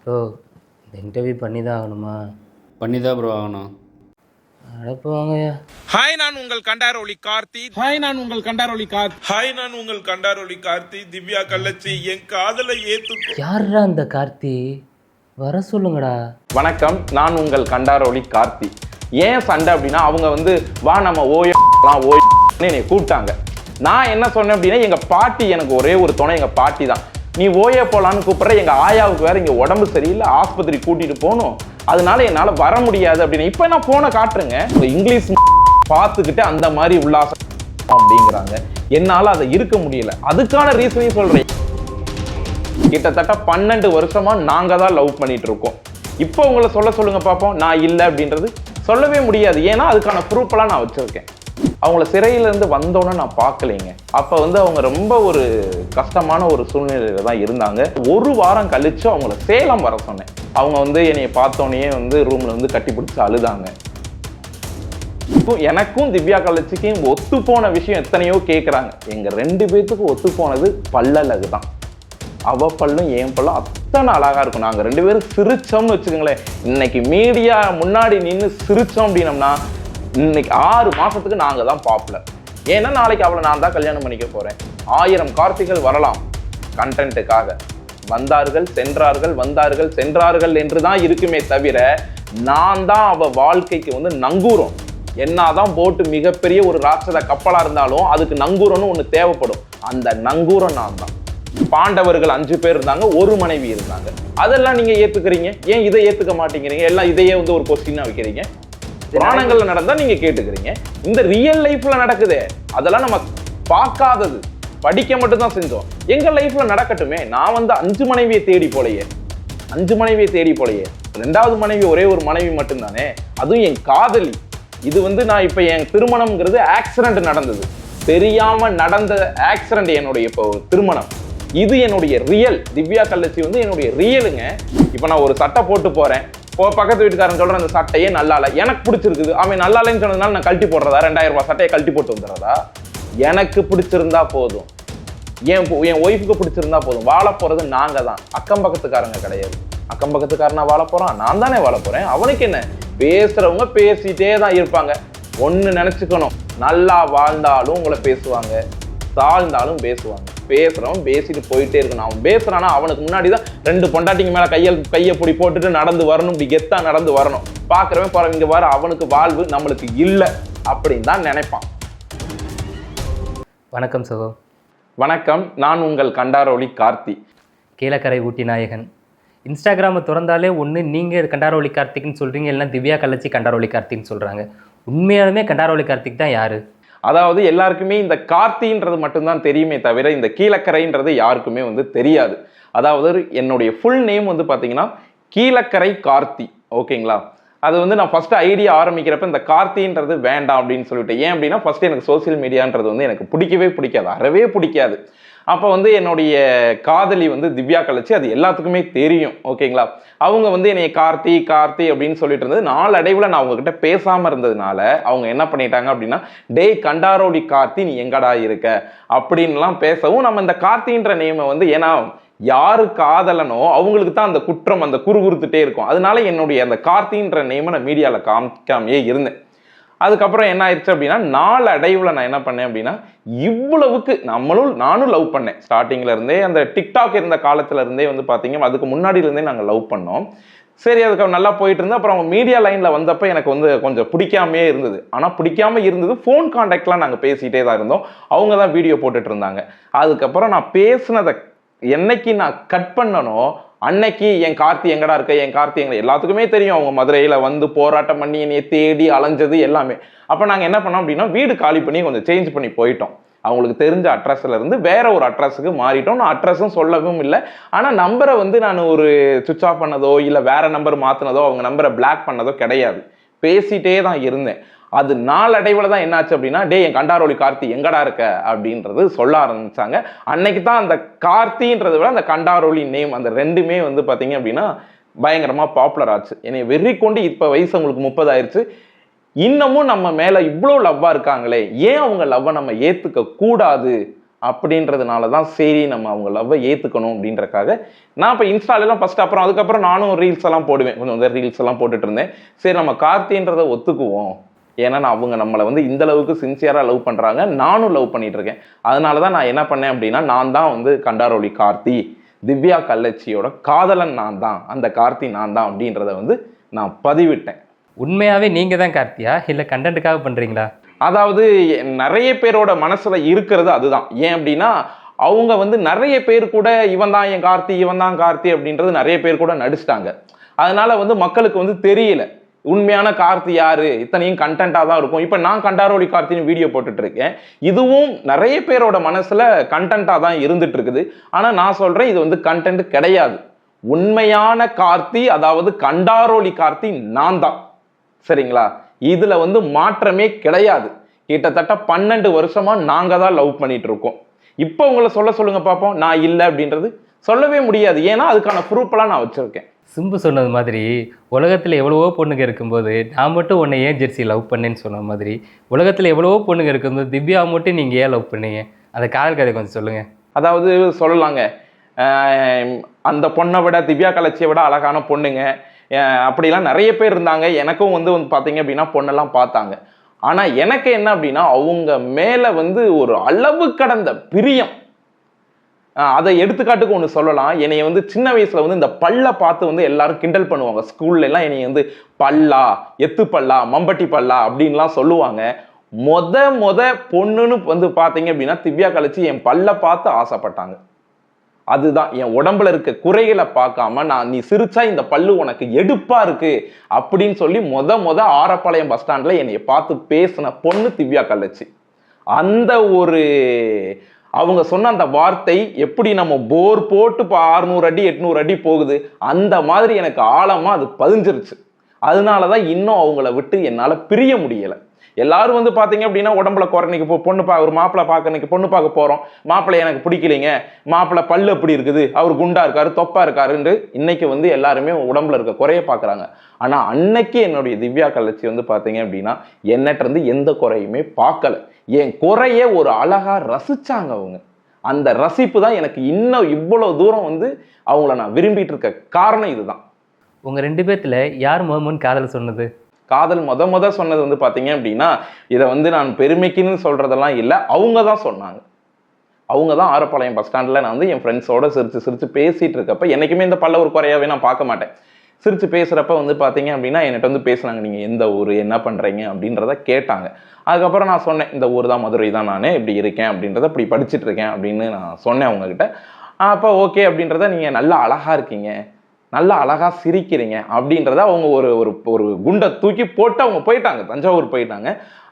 Bro இந்த interview பண்ணி தான் ஆகணுமா? பண்ணி தான் ப்ரோ ஆகணும். அடப்புவாங்கய்யா. ஹாய், நான் உங்கள் கண்டாரோலி கார்த்தி. திவ்யா கள்ளச்சி, என் காதலை ஏத்துக்கோ. யாருடா அந்த கார்த்தி? வர சொல்லுங்கடா. வணக்கம், நான் உங்கள் கண்டாரோலி கார்த்தி. ஏன் சண்டை அப்படின்னா, அவங்க வந்து வா நம்ம ஓய்னு என்னை கூப்பிட்டாங்க. நான் என்ன சொன்னேன் அப்படின்னா, எங்கள் பாட்டி எனக்கு ஒரே ஒரு துணை, எங்கள் பாட்டி தான். நீ ஓய போலான்னு கூப்பிட்ற, எங்கள் ஆயாவுக்கு வேற இங்கே உடம்பு சரியில்லை, ஆஸ்பத்திரி கூட்டிட்டு போகணும், அதனால என்னால் வர முடியாது அப்படின்னு. இப்போ நான் போனை காட்டுறேங்க, இங்கிலீஷ் பார்த்துக்கிட்டு அந்த மாதிரி உல்லாசம் அப்படிங்கிறாங்க. என்னால் அதை இருக்க முடியல. அதுக்கான ரீசனையும் சொல்றேன். கிட்டத்தட்ட 12 வருஷமா நாங்க தான் லவ் பண்ணிட்டு இருக்கோம். இப்போ உங்களை சொல்லுங்க பார்ப்போம். நான் இல்லை அப்படின்றது சொல்லவே முடியாது. ஏன்னா அதுக்கான ப்ரூஃப் எல்லாம் நான் வச்சிருக்கேன். அவங்கள சிறையிலேருந்து வந்தோன்னே நான் பார்க்கலைங்க. அப்போ வந்து அவங்க ரொம்ப ஒரு கஷ்டமான ஒரு சூழ்நிலையில தான் இருந்தாங்க. ஒரு வாரம் கழிச்சு அவங்கள சேலம் வர சொன்னேன். அவங்க வந்து என்னைய பார்த்தோன்னே வந்து ரூம்ல வந்து கட்டி பிடிச்சி அழுதாங்க. எனக்கும் திவ்யா கள்ளச்சிக்கும் ஒத்து போன விஷயம் எத்தனையோ கேட்குறாங்க. எங்க 2 பேத்துக்கும் ஒத்து போனது பல்லழகு தான். அவ பல்லும் என் பல்லும் அத்தனை அழகா இருக்கும். நாங்கள் 2 பேரும் சிரிச்சோம்னு வச்சுக்கோங்களேன். இன்னைக்கு மீடியா முன்னாடி நின்று சிரிச்சோம் அப்படின்னம்னா இன்னைக்கு 6 மாசத்துக்கு நாங்கள் தான் பாப்புலர். ஏன்னா நாளைக்கு அவளை நான் தான் கல்யாணம் பண்ணிக்க போறேன். 1000 கார்த்திகள் வரலாம் கண்டென்ட்டுக்காக. வந்தார்கள் சென்றார்கள், வந்தார்கள் சென்றார்கள் என்று தான் இருக்குமே தவிர, நான் தான் அவ வாழ்க்கைக்கு வந்து நங்கூரம். என்னதான் போட்டு மிகப்பெரிய ஒரு ராட்சத கப்பலா இருந்தாலும் அதுக்கு நங்கூரம்னு ஒண்ணு தேவைப்படும். அந்த நங்கூரம் நான் தான். பாண்டவர்கள் 5 பேர் இருந்தாங்க, ஒரு மனைவி இருந்தாங்க. அதெல்லாம் நீங்க ஏத்துக்கிறீங்க, ஏன் இதை ஏத்துக்க மாட்டேங்கிறீங்க? எல்லாம் இதையே வந்து ஒரு கொஸ்டினா வைக்கிறீங்க. புராணங்கள்ல நடந்தா நீங்க கேட்டுக்கிறீங்க. இந்த ரியல் லைஃப்ல நடக்குது, அதெல்லாம் நம்ம பார்க்காதது, படிக்க மட்டும் தான் செஞ்சோம். எங்க லைஃப்ல நடக்கட்டுமே. நான் வந்து 5 மனைவியை தேடி போலையே, 5 மனைவியை தேடி போலையே. 2வது மனைவி ஒரே ஒரு மனைவி மட்டும்தானே, அதுவும் என் காதலி. இது வந்து நான் இப்ப என் திருமணம்ங்கிறது ஆக்சிடென்ட் நடந்தது, தெரியாம நடந்த ஆக்சிடென்ட் என்னுடைய இப்போ திருமணம். இது என்னுடைய ரியல். திவ்யா கள்ளச்சி வந்து என்னுடைய ரியலுங்க. இப்போ நான் ஒரு சட்டை போட்டு போறேன், பக்கத்து வீட்டுக்காரன் சொல்றேன் அந்த சட்டையே நல்லா இல்லை, எனக்கு பிடிச்சிருக்குது. அவன் நல்லா இல்லைன்னு சொன்னதுனால நான் கழட்டி போடுறதா? 2000 ரூபாய் சட்டையை கழட்டி போட்டு வந்துடுறதா? எனக்கு பிடிச்சிருந்தா போதும், என் ஒய்ஃபுக்கு பிடிச்சிருந்தா போதும். வாழ போறது நாங்க தான், அக்கம் பக்கத்துக்காரங்க கிடையாது. அக்கம் பக்கத்துக்காரனா வாழ போறான், நான் தானே வாழ போறேன். அவனுக்கு என்ன? பேசுறவங்க பேசிட்டே தான் இருப்பாங்க. ஒண்ணு நினைச்சுக்கணும், நல்லா வாழ்ந்தாலும் உங்களை பேசுவாங்க, தாழ்ந்தாலும் பேசுவாங்க. பேசுறவன் பேசிட்டு போயிட்டே இருக்கணும். அவன் பேசுறானா அவனுக்கு முன்னாடி தான் 2 பொண்டாட்டிங்க மேல கையை பிடி போட்டுட்டு நடந்து வரணும், இப்படி கெத்தா நடந்து வரணும். பாக்குறவன் போற இங்க வர அவனுக்கு வாழ்வு நம்மளுக்கு இல்லை அப்படின்னு தான் நினைப்பான். வணக்கம் சகோ. வணக்கம், நான் உங்கள் கண்டாரோலி கார்த்தி. கீழக்கரை ஊட்டி நாயகன். இன்ஸ்டாகிராமை திறந்தாலே ஒன்று நீங்கள் கண்டாரோலி கார்த்திக்னு சொல்கிறீங்க, இல்லைன்னா திவ்யா கள்ளச்சி கண்டாரோலி கார்த்திக்னு சொல்கிறாங்க. உண்மையாலுமே கண்டாரோலி கார்த்திக் தான் யாரு? அதாவது எல்லாருக்குமே இந்த கார்த்தின்றது மட்டும்தான் தெரியுமே தவிர இந்த கீழக்கரைன்றது யாருக்குமே வந்து தெரியாது. அதாவது என்னுடைய ஃபுல் நேம் வந்து பார்த்தீங்கன்னா கீழக்கரை கார்த்தி. ஓகேங்களா? அது வந்து நான் ஃபர்ஸ்ட் ஐடியா ஆரம்பிக்கிறப்ப இந்த கார்த்தின்றது வேண்டாம் அப்படின்னு சொல்லிட்டு. ஏன் அப்படின்னா ஃபர்ஸ்ட் எனக்கு சோசியல் மீடியான்றது வந்து எனக்கு பிடிக்கவே பிடிக்காது, அறவே பிடிக்காது. அப்போ வந்து என்னுடைய காதலி வந்து திவ்யா கள்ளச்சி, அது எல்லாத்துக்குமே தெரியும். ஓகேங்களா? அவங்க வந்து என்னைய கார்த்தி கார்த்தி அப்படின்னு சொல்லிட்டு இருந்தது. நாளடைவில் நான் அவங்ககிட்ட பேசாமல் இருந்ததுனால அவங்க என்ன பண்ணிட்டாங்க அப்படின்னா, டேய் கண்டாரோலி கார்த்தி நீ எங்கடா இருக்க அப்படின்லாம் பேசவும், நம்ம இந்த கார்த்தின்ற நேமை வந்து, ஏன்னா யாரு காதலனோ அவங்களுக்கு தான் அந்த குற்றம், அந்த குறுகுறுத்துட்டே இருக்கும். அதனால என்னுடைய அந்த கார்த்தின்ற நேமை நான் மீடியாவில் காமிக்காமையே இருந்தேன். அதுக்கப்புறம் என்ன ஆயிடுச்சு அப்படின்னா, நாளடைவில் நான் என்ன பண்ணேன் அப்படின்னா, இவ்வளவுக்கு நானும் லவ் பண்ணேன். ஸ்டார்டிங்ல இருந்தே, அந்த டிக்டாக் இருந்த காலத்துல இருந்தே வந்து பாத்தீங்க, அதுக்கு முன்னாடில இருந்தே நாங்கள் லவ் பண்ணோம். சரி, அதுக்கு நல்லா போயிட்டு இருந்தோம். அப்புறம் அவங்க மீடியா லைன்ல வந்தப்ப எனக்கு வந்து கொஞ்சம் பிடிக்காமே இருந்தது. ஆனா பிடிக்காம இருந்தது, ஃபோன் கான்டாக்ட்லாம் நாங்கள் பேசிட்டே தான் இருந்தோம். அவங்க தான் வீடியோ போட்டுட்டு இருந்தாங்க. அதுக்கப்புறம் நான் பேசினதை என்னைக்கு நான் கட் பண்ணனோ அன்னைக்கு என் கார்த்தி எங்கடா இருக்க, என் கார்த்தி எங்க, எல்லாத்துக்குமே தெரியும். அவங்க மதுரையில வந்து போராட்டம் பண்ணி என்னைய தேடி அலைஞ்சது எல்லாமே. அப்ப நாங்க என்ன பண்ணோம் அப்படின்னா, வீடு காலி பண்ணி கொஞ்சம் சேஞ்ச் பண்ணி போயிட்டோம். அவங்களுக்கு தெரிஞ்ச அட்ரஸ்ல இருந்து வேற ஒரு அட்ரஸுக்கு மாறிட்டோம். நான் அட்ரஸும் சொல்லவும் இல்லை. ஆனா நம்பரை வந்து நான் ஒரு சுவிச் ஆஃப் பண்ணதோ இல்லை வேற நம்பர் மாத்தினதோ அவங்க நம்பரை பிளாக் பண்ணதோ கிடையாது. பேசிட்டே தான் இருந்தேன். அது நாளடைவில் தான் என்னாச்சு அப்படின்னா, டே என் கண்டாரோலி கார்த்தி எங்கடா இருக்க அப்படின்றது சொல்ல ஆரம்பிச்சாங்க. அன்னைக்கு தான் அந்த கார்த்தின்றதை விட அந்த கண்டாரோலி நேம், அந்த 2மே வந்து பார்த்தீங்க அப்படின்னா பயங்கரமா பாப்புலர் ஆச்சு. என்னை வெறி கொண்டு, இப்போ வயசு உங்களுக்கு 30 ஆயிடுச்சு, இன்னமும் நம்ம மேல இவ்வளோ லவ்வா இருக்காங்களே, ஏன் அவங்க லவ்வை நம்ம ஏத்துக்க கூடாது அப்படின்றதுனால தான் சரி நம்ம அவங்க லவ்வை ஏற்றுக்கணும் அப்படின்றக்காக நான் இப்போ இன்ஸ்டாலெல்லாம் ஃபஸ்ட்டு அப்புறம் அதுக்கப்புறம் நானும் ரீல்ஸ் எல்லாம் போடுவேன், கொஞ்சம் வந்து ரீல்ஸ் எல்லாம் போட்டுட்டு இருந்தேன். சரி நம்ம கார்த்தின்றதை ஒத்துக்குவோம், ஏன்னா அவங்க நம்மளை வந்து இந்த அளவுக்கு சின்சியராக லவ் பண்ணுறாங்க, நானும் லவ் பண்ணிட்டு இருக்கேன். அதனால தான் நான் என்ன பண்ணேன் அப்படின்னா, நான் தான் வந்து கண்டாரோலி கார்த்தி, திவ்யா கள்ளச்சியோட காதலன் நான் தான், அந்த கார்த்தி நான் தான் அப்படின்றத வந்து நான் பதிவிட்டேன். உண்மையாகவே நீங்கள் தான் கார்த்தியா இல்லை கண்டென்ட்டுக்காக பண்ணுறீங்களா? அதாவது நிறைய பேரோட மனசுல இருக்கிறது அதுதான். ஏன் அப்படின்னா அவங்க வந்து நிறைய பேர் கூட இவன் தான் என் கார்த்தி, இவன் தான் கார்த்தி அப்படின்றது நிறைய பேர் கூட நடிச்சிட்டாங்க. அதனால வந்து மக்களுக்கு வந்து தெரியல உண்மையான கார்த்தி யாரு, இத்தனையும் கண்டென்ட்டாக தான் இருக்கும். இப்போ நான் கண்டாரோலி கார்த்தின்னு வீடியோ போட்டுட்டு இருக்கேன், இதுவும் நிறைய பேரோட மனசுல கண்டென்ட்டாக தான் இருந்துட்டு இருக்குது. ஆனால் நான் சொல்றேன் இது வந்து கண்டென்ட் கிடையாது. உண்மையான கார்த்தி, அதாவது கண்டாரோலி கார்த்தி நான் தான். சரிங்களா? இதுல வந்து மாற்றமே கிடையாது. கிட்டத்தட்ட 12 வருஷமா நாங்க தான் லவ் பண்ணிட்டு இருக்கோம். இப்போ உங்களை சொல்லுங்க பார்ப்போம், நான் இல்லை அப்படின்றது சொல்லவே முடியாது. ஏன்னா அதுக்கான ப்ரூஃப் எல்லாம் நான் வச்சிருக்கேன். சிம்பு சொன்னது மாதிரி உலகத்தில் எவ்வளவோ பொண்ணுங்க இருக்கும்போது நான் மட்டும் உன்னை ஏன் ஜெர்சி லவ் பண்ணேன்னு சொன்ன மாதிரி உலகத்தில் எவ்வளவோ பொண்ணுங்க இருக்கும்போது திவ்யா மட்டும் நீங்கள் ஏன் லவ் பண்ணீங்க? அந்த காதல் கதை கொஞ்சம் சொல்லுங்கள். அதாவது சொல்லலாங்க, அந்த பொண்ணை விட திவ்யா கலச்சியை விட அழகான பொண்ணுங்க அப்படிலாம் நிறைய பேர் இருந்தாங்க. எனக்கும் வந்து பார்த்தீங்க அப்படின்னா பொண்ணெல்லாம் பார்த்தாங்க. ஆனால் எனக்கு என்ன அப்படின்னா அவங்க மேலே வந்து ஒரு அளவு கடந்த பிரியம். அதை எடுத்துக்காட்டுக்கு ஒன்று சொல்லலாம். என்னை வந்து சின்ன வயசுல வந்து இந்த பல்லை பார்த்து வந்து எல்லாரும் கிண்டல் பண்ணுவாங்க. ஸ்கூல்ல எல்லாம் என்னை வந்து பல்லா, எத்து பல்லா, மம்பட்டி பல்லா அப்படின்லாம் சொல்லுவாங்க. மொத பொண்ணுன்னு வந்து பார்த்தீங்க அப்படின்னா திவ்யா கலச்சி என் பல்லை பார்த்து ஆசைப்பட்டாங்க. அதுதான் என் உடம்புல இருக்க குறைகளை பார்க்காம நீ சிரிச்சா இந்த பல்லு உனக்கு எடுப்பா இருக்கு அப்படின்னு சொல்லி மொத ஆரப்பாளையம் பஸ் ஸ்டாண்ட்ல என்னைய பார்த்து பேசின பொண்ணு திவ்யா கள்ளச்சி. அந்த ஒரு அவங்க சொன்ன அந்த வார்த்தை எப்படி நம்ம போர் போட்டு 600 அடி 800 அடி போகுது அந்த மாதிரி எனக்கு ஆழமா அது பதிஞ்சிருச்சு. அதனாலதான் இன்னும் அவங்கள விட்டு என்னால பிரிய முடியல. எல்லாரும் வந்து பாத்தீங்க அப்படின்னா உடம்புல குறைக்கு பொண்ணு ஒரு மாப்பிள்ளை பார்க்க பொண்ணு பார்க்க போறோம், மாப்பிள்ளை எனக்கு பிடிக்கலைங்க, மாப்பிள்ளை பல்லு எப்படி இருக்குது, அவர் குண்டா இருக்காரு தொப்பா இருக்காருன்னு இன்னைக்கு வந்து எல்லாருமே உடம்புல இருக்க குறைய பாக்குறாங்க. ஆனா அன்னைக்கு என்னுடைய திவ்யா கள்ளச்சி வந்து பாத்தீங்க அப்படின்னா என்னட்ட இருந்து எந்த குறையுமே பார்க்கல. என் குறைய ஒரு அழகா ரசிச்சாங்க அவங்க. அந்த ரசிப்பு தான் எனக்கு இன்னும் இவ்வளவு தூரம் வந்து அவங்கள நான் விரும்பிட்டு இருக்க காரணம் இதுதான். உங்க 2 பேத்துல யார் முன் காதல் சொன்னது? காதல் முத சொன்னது வந்து பாத்தீங்க அப்படின்னா இதை வந்து நான் பெருமைக்குன்னு சொல்றதெல்லாம் இல்லை, அவங்க தான் சொன்னாங்க. அவங்க தான் ஆரப்பாளையம் பஸ் ஸ்டாண்ட்ல நான் வந்து என் ஃப்ரெண்ட்ஸோட சிரிச்சு பேசிட்டு இருக்கப்ப என்னைக்குமே இந்த பல்ல ஒரு குறையாவே நான் பார்க்க மாட்டேன். சிரிச்சு பேசுறப்ப வந்து பாத்தீங்க அப்படின்னா என்கிட்ட வந்து பேசுனாங்க, நீங்க எந்த ஊர் என்ன பண்றீங்க அப்படின்றத கேட்டாங்க. அதுக்கப்புறம் நான் சொன்னேன் இந்த ஊர் தான், மதுரை தான், நான் இப்படி இருக்கேன் அப்படின்றத இப்படி படிச்சுட்டு இருக்கேன் அப்படின்னு நான் சொன்னேன் அவங்க கிட்ட. அப்போ ஓகே அப்படின்றத நீங்க நல்லா அழகா இருக்கீங்க, நல்லா அழகா சிரிக்கிறீங்க அப்படின்றத அவங்க ஒரு குண்டை தூக்கி போட்டு அவங்க போயிட்டாங்க, தஞ்சாவூர் போயிட்டாங்க.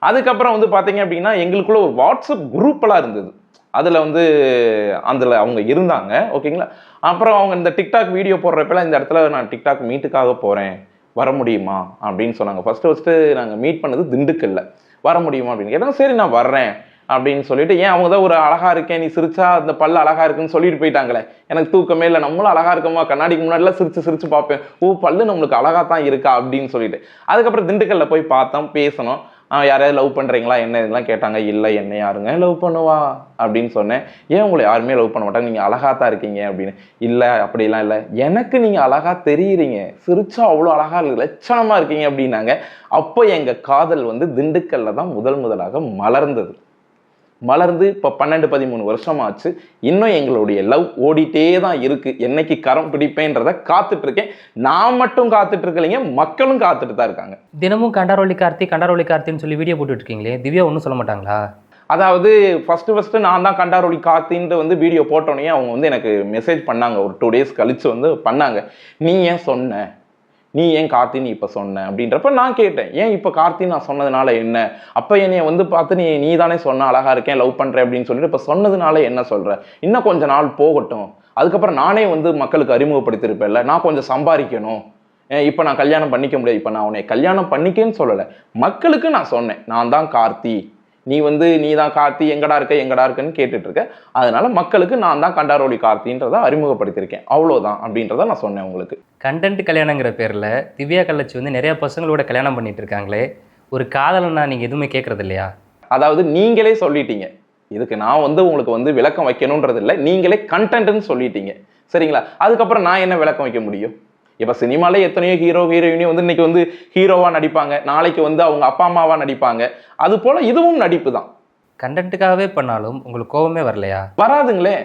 அதுக்கப்புறம் வந்து பாத்தீங்க அப்படின்னா எங்களுக்குள்ள ஒரு வாட்ஸ்அப் குரூப் எல்லாம் இருந்தது. அதுல வந்து அவங்க இருந்தாங்க. ஓகேங்களா? அப்புறம் அவங்க இந்த டிக்டாக் வீடியோ போடுறப்பெல்லாம் இந்த இடத்துல நான் டிக்டாக் மீட்டுக்காக போறேன், வர முடியுமா அப்படின்னு சொன்னாங்க. ஃபர்ஸ்ட் நாங்கள் மீட் பண்ணது திண்டுக்கல்ல. வர முடியுமா அப்படின்னு கேட்டாங்க. சரி நான் வர்றேன் அப்படின்னு சொல்லிட்டு, ஏன் அவங்க தான் ஒரு அழகா இருக்கேன், நீ சிரிச்சா அந்த பல்ல அழகா இருக்குன்னு சொல்லிட்டு போயிட்டாங்களே. எனக்கு தூக்கமே இல்லை, நம்மளும் அழகா இருக்கோமா, கண்ணாடிக்கு முன்னாடிலாம் சிரிச்சு பார்ப்பேன், ஓ பல்லு நம்மளுக்கு அழகா தான் இருக்கா அப்படின்னு சொல்லிட்டு. அதுக்கப்புறம் திண்டுக்கல்ல போய் பார்த்தோம், பேசணும். யாரையாவது லவ் பண்றீங்களா என்ன இதெல்லாம் கேட்டாங்க. இல்லை என்ன யாருங்க லவ் பண்ணுவா அப்படின்னு சொன்னேன். ஏன் உங்களை யாருமே லவ் பண்ண மாட்டாங்க, நீங்க அழகா தான் இருக்கீங்க அப்படின்னு. இல்லை அப்படிலாம் இல்லை, எனக்கு நீங்க அழகா தெரியுறீங்க, சிரிச்சா அவ்வளோ அழகா லட்சணமா இருக்கீங்க அப்படின்னாங்க. அப்போ எங்க காதல் வந்து திண்டுக்கல்ல தான் முதலாக மலர்ந்து இப்போ 12-13 வருஷம் ஆச்சு. இன்னும் எங்களுடைய லவ் ஓடிட்டே தான் இருக்கு. என்னைக்கு கரம் பிடிப்பேன்றத காத்துட்டு இருக்கேன். நான் மட்டும் காத்துட்டு இருக்கலைங்க, மக்களும் காத்துட்டு தான் இருக்காங்க. தினமும் கண்டாரோலி கார்த்தின்னு சொல்லி வீடியோ போட்டுட்டு இருக்கீங்களே, திவ்யா ஒன்றும் சொல்ல மாட்டாங்களா? அதாவது ஃபர்ஸ்ட் நான் தான் கண்டாரோலி கார்த்தின்ட்டு வந்து வீடியோ போட்டோன்னே அவங்க வந்து எனக்கு மெசேஜ் பண்ணாங்க. ஒரு 2 days கழிச்சு வந்து பண்ணாங்க, நீ ஏன் சொன்ன, நீ ஏன் கார்த்தின்னு இப்போ சொன்ன அப்படின்றப்ப நான் கேட்டேன், ஏன் இப்போ கார்த்தின்னு நான் சொன்னதுனால என்ன, அப்போ என்னைய வந்து பார்த்து நீ தானே சொன்ன அழகா இருக்கேன் லவ் பண்ணுறேன் அப்படின்னு சொல்லிட்டு இப்போ சொன்னதுனால என்ன சொல்கிற, இன்னும் கொஞ்ச நாள் போகட்டும், அதுக்கப்புறம் நானே வந்து மக்களுக்கு அறிமுகப்படுத்திருப்பேன்ல, நான் கொஞ்சம் சம்பாதிக்கணும், இப்போ நான் கல்யாணம் பண்ணிக்க முடியாது, இப்போ நான் உன்னை கல்யாணம் பண்ணிக்கேன்னு சொல்லலை, மக்களுக்கு நான் சொன்னேன் நான் தான் கார்த்தி, நீ தான் கார்த்தி எங்கடா இருக்கன்னு கேட்டுட்டு இருக்க, அதனால மக்களுக்கு நான் தான் கண்டாரோலி கார்த்தின்றதை அறிமுகப்படுத்தியிருக்கேன், அவ்வளோதான் அப்படின்றத நான் சொன்னேன் உங்களுக்கு. கண்டென்ட் கல்யாணங்கிற பேரில் திவ்யா கள்ளச்சி வந்து நிறைய பசங்களோட கல்யாணம் பண்ணிட்டு இருக்காங்களே, ஒரு காதலனா நீங்கள் எதுவுமே கேட்கறது இல்லையா? அதாவது நீங்களே சொல்லிட்டீங்க, இதுக்கு நான் வந்து உங்களுக்கு வந்து விளக்கம் வைக்கணுன்றது இல்லை, நீங்களே கண்டென்ட்னு சொல்லிட்டீங்க சரிங்களா. அதுக்கப்புறம் நான் என்ன விளக்கம் வைக்க முடியும்? இப்போ சினிமாலே எத்தனையோ ஹீரோ ஹீரோயினி வந்து இன்னைக்கு வந்து ஹீரோவா நடிப்பாங்க, நாளைக்கு வந்து அவங்க அப்பா அம்மாவா நடிப்பாங்க. அது போல இதுவும் நடிப்பு தான். கண்டென்ட்டுக்காகவே பண்ணாலும் உங்களுக்கு கோவமே வரலையா? வராதுங்களே.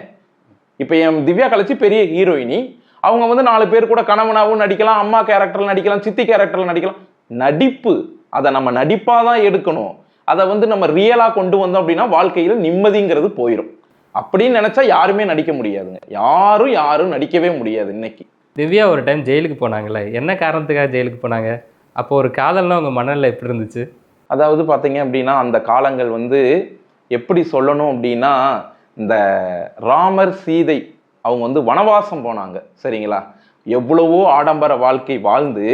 இப்போ என் திவ்யா கலச்சி பெரிய ஹீரோயினி, அவங்க வந்து 4 பேர் கூட கணவனாகவும் நடிக்கலாம், அம்மா கேரக்டர்ல நடிக்கலாம், சித்தி கேரக்டர்ல நடிக்கலாம். நடிப்பு, அதை நம்ம நடிப்பா தான் எடுக்கணும். அதை வந்து நம்ம ரியலா கொண்டு வந்தோம் அப்படின்னா வாழ்க்கையில நிம்மதிங்கிறது போயிடும். அப்படின்னு நினைச்சா யாருமே நடிக்க முடியாதுங்க. யாரும் நடிக்கவே முடியாது. இன்னைக்கு திவ்யா ஒரு டைம் ஜெயிலுக்கு போனாங்களே, என்ன காரணத்துக்காக ஜெயிலுக்கு போனாங்க? அப்போ ஒரு காதல்னா உங்க மனநிலை எப்படி இருந்துச்சு? அதாவது பார்த்தீங்க அப்படின்னா அந்த காலங்கள் வந்து எப்படி சொல்லணும் அப்படின்னா, இந்த ராமர் சீதை அவங்க வந்து வனவாசம் போனாங்க சரிங்களா. எவ்வளவோ ஆடம்பர வாழ்க்கை வாழ்ந்து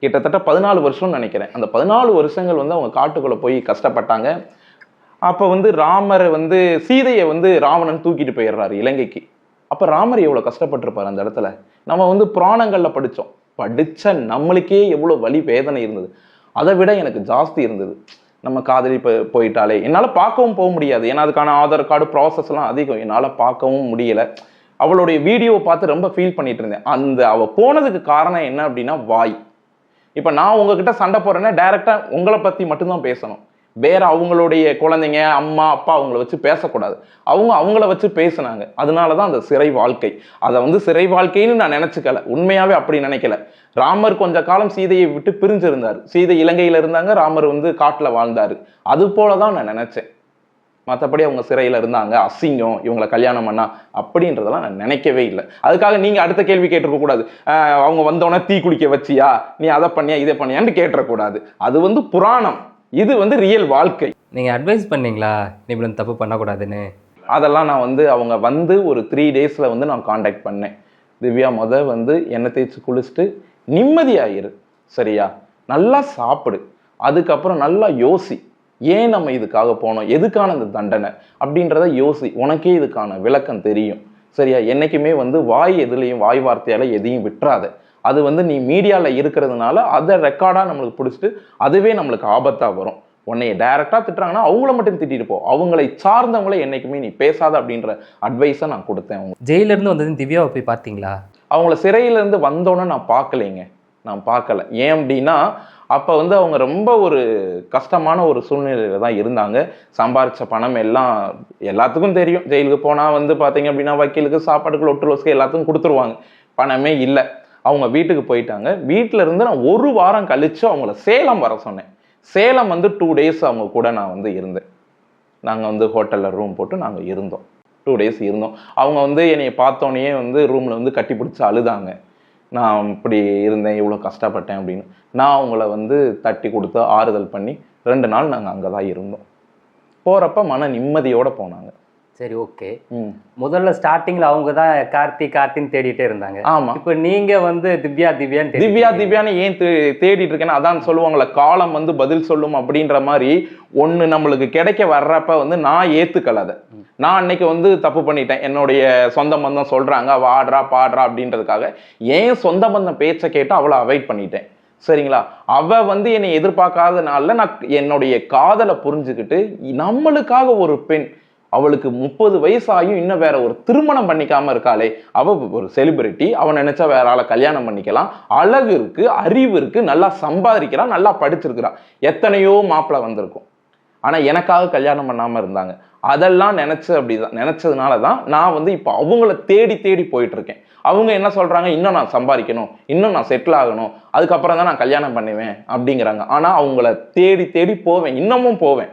கிட்டத்தட்ட 14 வருஷம்னு நினைக்கிறேன். அந்த 14 வருஷங்கள் வந்து அவங்க காட்டுக்குள்ள போய் கஷ்டப்பட்டாங்க. அப்போ வந்து ராமரை வந்து சீதையை வந்து ராவணன் தூக்கிட்டு போயிடுறாரு இலங்கைக்கு. அப்போ ராமர் எவ்வளோ கஷ்டப்பட்டிருப்பார் அந்த இடத்துல. நம்ம வந்து புராணங்களில் படித்த நம்மளுக்கே எவ்வளோ வலி வேதனை இருந்தது. அதை விட எனக்கு ஜாஸ்தி இருந்தது. நம்ம காதலி போயிட்டாலே என்னால் பார்க்கவும் போக முடியாது. ஏன்னா அதுக்கான ஆதார் கார்டு ப்ராசஸ்லாம் அதிகம், என்னால் பார்க்கவும் முடியலை. அவளுடைய வீடியோவை பார்த்து ரொம்ப ஃபீல் பண்ணிட்டு இருந்தேன். அவள் போனதுக்கு காரணம் என்ன அப்படின்னா வாய். இப்போ நான் உங்ககிட்ட சண்டை போடுறேன்னா டைரெக்டாக உங்களை பற்றி மட்டும்தான் பேசணும். வேற அவங்களுடைய குழந்தைங்க அம்மா அப்பா அவங்கள வச்சு பேசக்கூடாது. அவங்கள வச்சு பேசினாங்க. அதனால தான் அந்த சிறை வாழ்க்கை. அதை வந்து சிறை வாழ்க்கைன்னு நான் நினைச்சுக்கல, உண்மையாவே அப்படி நினைக்கல. ராமர் கொஞ்ச காலம் சீதையை விட்டு பிரிஞ்சிருந்தார். சீதை இலங்கையில இருந்தாங்க, ராமர் வந்து காட்டுல வாழ்ந்தாரு. அது போலதான் நான் நினைச்சேன். மற்றபடி அவங்க சிறையில இருந்தாங்க, அசிங்கம் இவங்களை கல்யாணம் பண்ணா அப்படின்றதெல்லாம் நான் நினைக்கவே இல்லை. அதுக்காக நீங்க அடுத்த கேள்வி கேட்டிருக்க கூடாது, அவங்க வந்தோடனே தீ குளிக்க வச்சியா, நீ அதை பண்ணியா இதை பண்ணியான்னு கேட்டுறக்கூடாது. அது வந்து புராணம், இது வந்து ரியல் வாழ்க்கை. நீங்க அட்வைஸ் பண்ணீங்களா நீ இப்படி தப்பு பண்ணக்கூடாதுன்னு? அதெல்லாம் நான் வந்து அவங்க வந்து ஒரு 3 டேஸ்ல வந்து நான் காண்டாக்ட் பண்ணேன். திவ்யா வந்து எண்ணெய் தேய்ச்சி குளிச்சுட்டு நிம்மதியாயிரு சரியா, நல்லா சாப்பிடு, அதுக்கப்புறம் நல்லா யோசி, ஏன் நம்ம இதுக்காக போனோம், எதுக்கான இந்த தண்டனை அப்படின்றத யோசி, உனக்கே இதுக்கான விளக்கம் தெரியும் சரியா. என்னைக்குமே வந்து வாய் எதுலையும் வாய் வார்த்தையால எதையும் விட்டுறாத. அது வந்து நீ மீடியாவில் இருக்கிறதுனால அதை ரெக்கார்டாக நம்மளுக்கு பிடிச்சிட்டு அதுவே நம்மளுக்கு ஆபத்தாக வரும். உன்னைய டைரக்டாக திட்டுறாங்கன்னா அவங்கள மட்டும் திட்டிட்டு போ, அவங்களை சார்ந்தவங்கள என்னைக்குமே நீ பேசாத அப்படின்ற அட்வைஸை நான் கொடுத்தேன். அவங்க ஜெயிலிருந்து வந்தது திவ்யாவை போய் பார்த்தீங்களா? அவங்கள சிறையிலேருந்து வந்தோன்னே நான் பார்க்கலைங்க, நான் பார்க்கல. ஏன் அப்படின்னா அப்போ வந்து அவங்க ரொம்ப ஒரு கஷ்டமான ஒரு சூழ்நிலையில தான் இருந்தாங்க. சம்பாரிச்ச பணம் எல்லாம் எல்லாத்துக்கும் தெரியும். ஜெயிலுக்கு போனால் வந்து பார்த்தீங்க அப்படின்னா வக்கீலுக்கு சாப்பாட்டுக்கு லொட்டு எல்லாத்துக்கும் கொடுத்துருவாங்க. பணமே இல்லை. அவங்க வீட்டுக்கு போயிட்டாங்க. வீட்டில் இருந்து நான் 1 வாரம் கழிச்சு அவங்கள சேலம் வர சொன்னேன். சேலம் வந்து 2 டேஸ் அவங்க கூட நான் வந்து இருந்தேன். நாங்கள் வந்து ஹோட்டலில் ரூம் போட்டு நாங்கள் இருந்தோம். 2 டேஸ் இருந்தோம். அவங்க வந்து என்னை பார்த்தோன்னே வந்து ரூமில் வந்து கட்டி பிடிச்சி அழுதாங்க. நான் இப்படி இருந்தேன், இவ்வளோ கஷ்டப்பட்டேன் அப்படின்னு. நான் அவங்கள வந்து தட்டி கொடுத்து ஆறுதல் பண்ணி 2 நாள் நாங்கள் அங்கே தான் இருந்தோம். போகிறப்ப மன நிம்மதியோடு போனாங்க. சரி, ஓகே. முதல்ல ஸ்டார்டிங்ல அவங்க தான் கார்த்தின்னு தேடிட்டே இருந்தாங்க. ஆமா. இப்போ நீங்க வந்து திவ்யான்னு ஏன் தேடிட்டு இருக்கேன்னா, அதான் சொல்லுவாங்களே காலம் வந்து பதில் சொல்லும் அப்படின்ற மாதிரி ஒண்ணு நம்மளுக்கு கிடைக்க வர்றப்ப வந்து நான் ஏத்துக்கல. அதை நான் அன்னைக்கு வந்து தப்பு பண்ணிட்டேன். என்னுடைய சொந்த பந்தம் சொல்றாங்க வாடுறா பாடுறா அப்படின்றதுக்காக ஏன் சொந்த பந்தம் பேச்சை கேட்டு அவளை அவாய்ட் பண்ணிட்டேன் சரிங்களா. அவ வந்து என்னை எதிர்பார்க்காதனால நான் என்னுடைய காதலை புரிஞ்சுக்கிட்டு நம்மளுக்காக ஒரு பெண், அவளுக்கு 30 வயசாயும் இன்னும் வேற ஒரு திருமணம் பண்ணிக்காம இருக்காளே, அவ ஒரு செலிபிரிட்டி, அவன் நினைச்சா வேற ஆளை கல்யாணம் பண்ணிக்கலாம், அழகு இருக்கு, அறிவு இருக்கு, நல்லா சம்பாதிக்கிறான், நல்லா படிச்சிருக்கிறான், எத்தனையோ மாப்பிள்ளை வந்திருக்கும், ஆனா எனக்காக கல்யாணம் பண்ணாம இருந்தாங்க. அதெல்லாம் நினைச்சதுனால தான் நான் வந்து இப்போ அவங்கள தேடி தேடி போயிட்டு இருக்கேன். அவங்க என்ன சொல்றாங்க, இன்னும் நான் சம்பாதிக்கணும், இன்னும் நான் செட்டில் ஆகணும், அதுக்கப்புறம் தான் நான் கல்யாணம் பண்ணுவேன் அப்படிங்கிறாங்க. ஆனா அவங்கள தேடி தேடி போவேன், இன்னமும் போவேன்.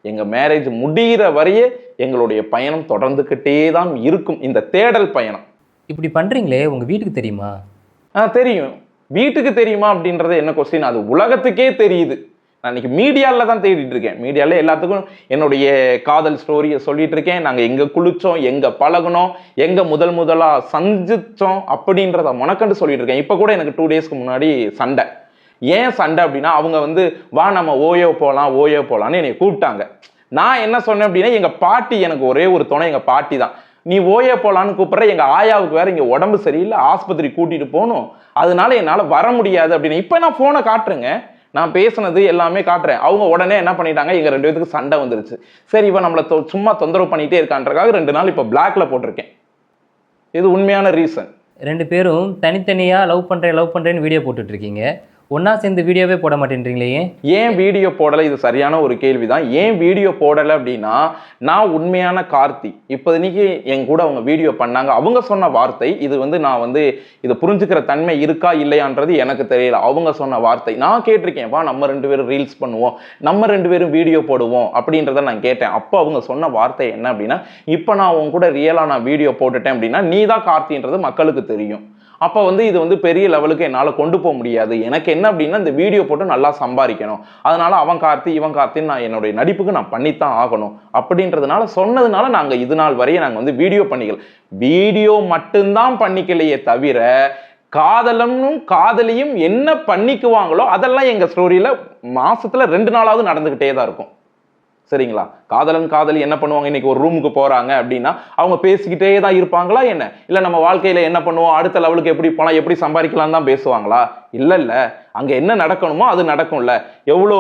எங்க மேரேஜ் முடிகிற வரையே எங்களுடைய பயணம் தொடர்ந்துகிட்டே தான் இருக்கும், இந்த தேடல் பயணம். இப்படி பண்றீங்களே, உங்க வீட்டுக்கு தெரியுமா? தெரியும். வீட்டுக்கு தெரியுமா அப்படின்றது என்ன கொஸ்டின், அது உலகத்துக்கே தெரியுது. நான் இன்னைக்கு மீடியாவில் தான் தேடிட்டு இருக்கேன். மீடியாவில் எல்லாத்துக்கும் என்னுடைய காதல் ஸ்டோரியை சொல்லிட்டு இருக்கேன். நாங்கள் எங்கே குளித்தோம், எங்கே பழகணும், எங்கே முதலாக சந்திச்சோம் அப்படின்றத முனக்கண்டு சொல்லிட்டு இருக்கேன். இப்போ கூட எனக்கு 2 டேஸ்க்கு முன்னாடி சண்டை. ஏன் சண்டை அப்படின்னா, அவங்க வந்து வா நம்ம ஓயோ போகலான்னு என்னை கூப்பிட்டாங்க. நான் என்ன சொன்னேன் அப்படின்னா, எங்கள் பாட்டி, எனக்கு ஒரே ஒரு துணை எங்கள் பாட்டி தான். நீ ஓயோ போகலான்னு கூப்பிட்ற, எங்கள் ஆயாவுக்கு வேற இங்கே உடம்பு சரியில்லை, ஆஸ்பத்திரி கூட்டிகிட்டு போகணும், அதனால என்னால் வர முடியாது அப்படின்னு. இப்போ நான் ஃபோனை காட்டுறேங்க. நான் பேசுனது எல்லாமே காட்டுறேன். அவங்க உடனே என்ன பண்ணிட்டாங்க, எங்க 2 பேத்துக்கு சண்டை வந்துருச்சு. சரி இவன் நம்மளை சும்மா தொந்தரவு பண்ணிட்டே இருக்கான்றக்காக 2 நாள் இப்போ பிளாக்ல போட்டிருக்கேன். இது உண்மையான ரீசன். 2 பேரும் தனித்தனியாக லவ் பண்ணுறேன்னு வீடியோ போட்டுட்ருக்கீங்க. ஒன்றா சேர்ந்து வீடியோவே போட மாட்டேன்றீங்களே? ஏன் வீடியோ போடலை? இது சரியான ஒரு கேள்வி தான். ஏன் வீடியோ போடலை அப்படின்னா, நான் உண்மையான கார்த்தி இப்போதைக்கு என் கூட அவங்க வீடியோ பண்ணாங்க. அவங்க சொன்ன வார்த்தை இது வந்து நான் வந்து இதை புரிஞ்சுக்கிற தன்மை இருக்கா இல்லையான்றது எனக்கு தெரியல. அவங்க சொன்ன வார்த்தை நான் கேட்டிருக்கேன். வா நம்ம 2 பேரும் ரீல்ஸ் பண்ணுவோம், நம்ம 2 பேரும் வீடியோ போடுவோம் அப்படின்றத நான் கேட்டேன். அப்போ அவங்க சொன்ன வார்த்தை என்ன அப்படின்னா, இப்போ நான் உங்க கூட ரியலாக நான் வீடியோ போட்டுட்டேன் அப்படின்னா நீ தான் கார்த்தின்றது மக்களுக்கு தெரியும். அப்போ வந்து இது வந்து பெரிய லெவலுக்கு என்னால் கொண்டு போக முடியாது. எனக்கு என்ன அப்படின்னா இந்த வீடியோ போட்டு நல்லா சம்பாதிக்கணும். அதனால அவன் கார்த்தி இவன் கார்த்தின்னு நான் என்னுடைய நடிப்புக்கு நான் பண்ணித்தான் ஆகணும் அப்படின்றதுனால சொன்னதுனால நாங்கள் இது நாள் வரையும் நாங்கள் வந்து வீடியோ பண்ணிக்கல. வீடியோ மட்டும்தான் பண்ணிக்கலையே தவிர காதலனும் காதலியும் என்ன பண்ணிக்குவாங்களோ அதெல்லாம் எங்கள் ஸ்டோரியில் மாசத்துல 2 நாளாவது நடந்துக்கிட்டே தான் இருக்கும். சரிங்களா? காதலன் காதலி என்ன பண்ணுவாங்க, இன்னைக்கு ஒரு ரூமுக்கு போறாங்க அப்படின்னா அவங்க பேசிக்கிட்டே தான் இருப்பாங்களா என்ன? இல்ல நம்ம வாழ்க்கையில என்ன பண்ணுவோம், அடுத்த லெவலுக்கு எப்படி போலாம், எப்படி சம்பாதிக்கலாம் தான் பேசுவாங்களா? இல்ல அங்க என்ன நடக்கணுமோ அது நடக்கும்ல. எவ்வளோ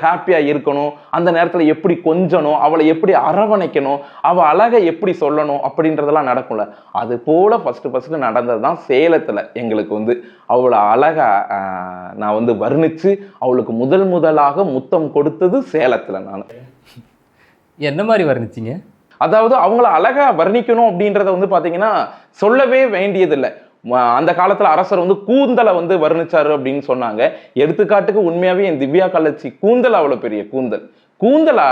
ஹாப்பியா இருக்கணும், அந்த நேரத்துல எப்படி கொஞ்சணும், அவளை எப்படி அரவணைக்கணும், அவ அழகை எப்படி சொல்லணும் அப்படின்றதெல்லாம் நடக்கும்ல. அது போல ஃபர்ஸ்ட் நடந்தது தான் சேலத்துல. எங்களுக்கு வந்து அவளை அழகா நான் வந்து வர்ணிச்சு அவளுக்கு முதலாக முத்தம் கொடுத்தது சேலத்துல. நான் என்ன மாதிரி வர்ணிச்சிங்க? அதாவது அவங்கள அழகா வர்ணிக்கணும் அப்படின்றத வந்து பாத்தீங்கன்னா சொல்லவே வேண்டியதில்லை. அந்த காலத்துல அரசர் வந்து கூந்தலை வந்து வர்ணிச்சாரு அப்படின்னு சொன்னாங்க. எடுத்துக்காட்டுக்கு உண்மையாவே என் திவ்யா கள்ளச்சி கூந்தல் அவ்வளவு பெரிய கூந்தலை